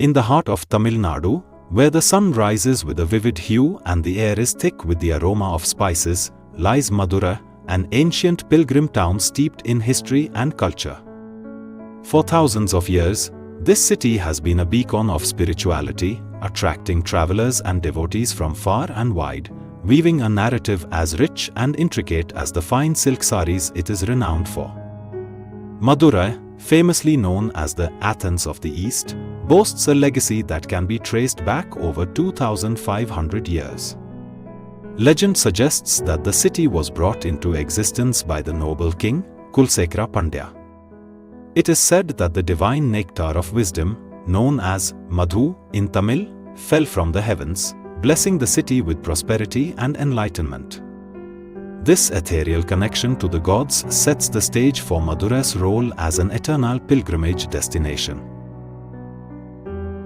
In the heart of Tamil Nadu, where the sun rises with a vivid hue and the air is thick with the aroma of spices, lies Madurai, an ancient pilgrim town steeped in history and culture. For thousands of years, this city has been a beacon of spirituality, attracting travelers and devotees from far and wide, weaving a narrative as rich and intricate as the fine silk saris it is renowned for. Madurai, famously known as the Athens of the East, boasts a legacy that can be traced back over 2,500 years. Legend suggests that the city was brought into existence by the noble king, Kulsekara Pandya. It is said that the divine nectar of wisdom, known as Madhu in Tamil, fell from the heavens, blessing the city with prosperity and enlightenment. This ethereal connection to the gods sets the stage for Madurai's role as an eternal pilgrimage destination.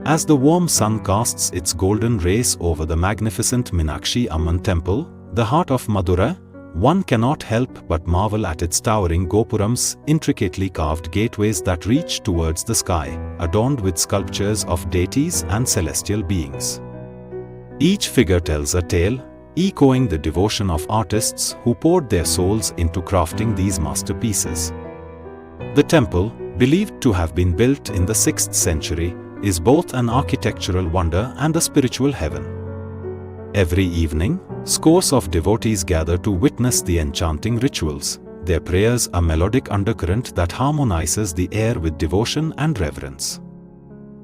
As the warm sun casts its golden rays over the magnificent Meenakshi Amman Temple, the heart of Madurai, one cannot help but marvel at its towering gopurams, intricately carved gateways that reach towards the sky, adorned with sculptures of deities and celestial beings. Each figure tells a tale, echoing the devotion of artists who poured their souls into crafting these masterpieces. The temple, believed to have been built in the 6th century, is both an architectural wonder and a spiritual heaven. Every evening, scores of devotees gather to witness the enchanting rituals, their prayers a melodic undercurrent that harmonizes the air with devotion and reverence.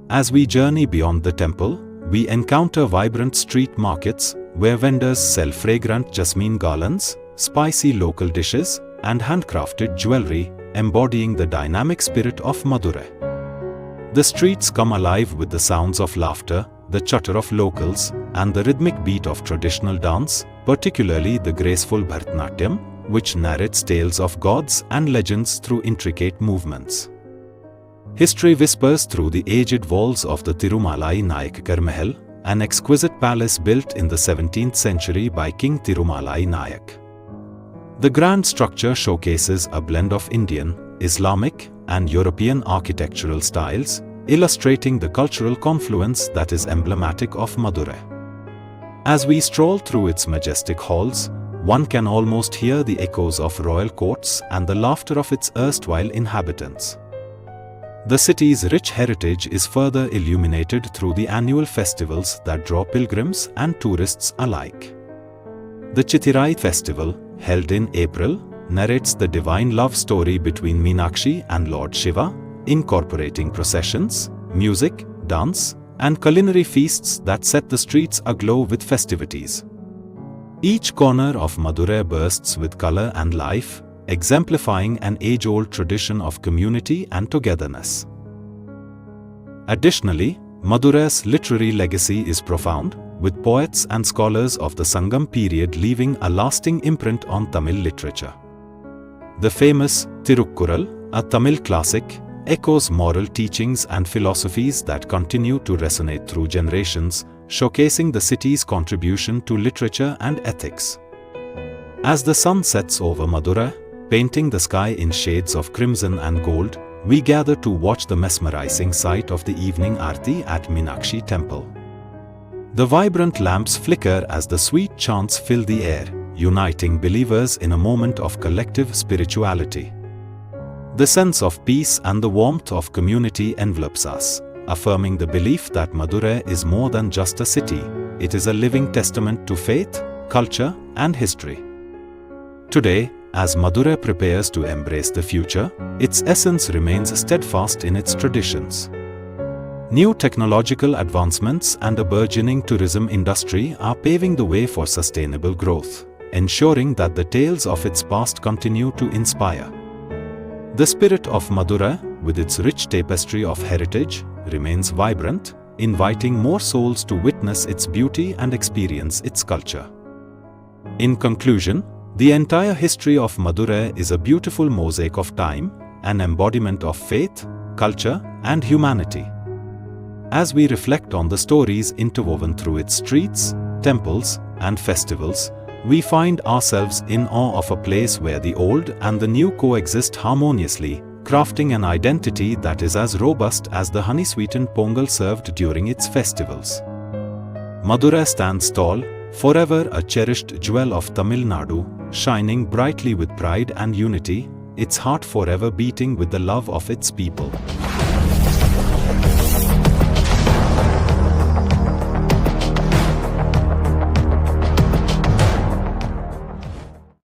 As we journey beyond the temple, we encounter vibrant street markets, where vendors sell fragrant jasmine garlands, spicy local dishes, and handcrafted jewelry, embodying the dynamic spirit of Madurai. The streets come alive with the sounds of laughter, the chatter of locals, and the rhythmic beat of traditional dance, particularly the graceful Bharatnatyam, which narrates tales of gods and legends through intricate movements. History whispers through the aged walls of the Tirumalai Nayakar Mahal, an exquisite palace built in the 17th century by King Tirumalai Nayak. The grand structure showcases a blend of Indian, Islamic, and European architectural styles, illustrating the cultural confluence that is emblematic of Madurai. As we stroll through its majestic halls, one can almost hear the echoes of royal courts and the laughter of its erstwhile inhabitants. The city's rich heritage is further illuminated through the annual festivals that draw pilgrims and tourists alike. The Chithirai festival, held in April, narrates the divine love story between Meenakshi and Lord Shiva, incorporating processions, music, dance, and culinary feasts that set the streets aglow with festivities. Each corner of Madurai bursts with color and life, exemplifying an age-old tradition of community and togetherness. Additionally, Madurai's literary legacy is profound, with poets and scholars of the Sangam period leaving a lasting imprint on Tamil literature. The famous Tirukkural, a Tamil classic, echoes moral teachings and philosophies that continue to resonate through generations, showcasing the city's contribution to literature and ethics. As the sun sets over Madurai, painting the sky in shades of crimson and gold, we gather to watch the mesmerizing sight of the evening Aarti at Meenakshi Temple. The vibrant lamps flicker as the sweet chants fill the air, uniting believers in a moment of collective spirituality. The sense of peace and the warmth of community envelops us, affirming the belief that Madurai is more than just a city, it is a living testament to faith, culture, and history. Today, as Madurai prepares to embrace the future, its essence remains steadfast in its traditions. New technological advancements and a burgeoning tourism industry are paving the way for sustainable growth, ensuring that the tales of its past continue to inspire. The spirit of Madurai, with its rich tapestry of heritage, remains vibrant, inviting more souls to witness its beauty and experience its culture. In conclusion, the entire history of Madurai is a beautiful mosaic of time, an embodiment of faith, culture, and humanity. As we reflect on the stories interwoven through its streets, temples, and festivals, we find ourselves in awe of a place where the old and the new coexist harmoniously, crafting an identity that is as robust as the honey-sweetened pongal served during its festivals. Madurai stands tall, forever a cherished jewel of Tamil Nadu, shining brightly with pride and unity, its heart forever beating with the love of its people.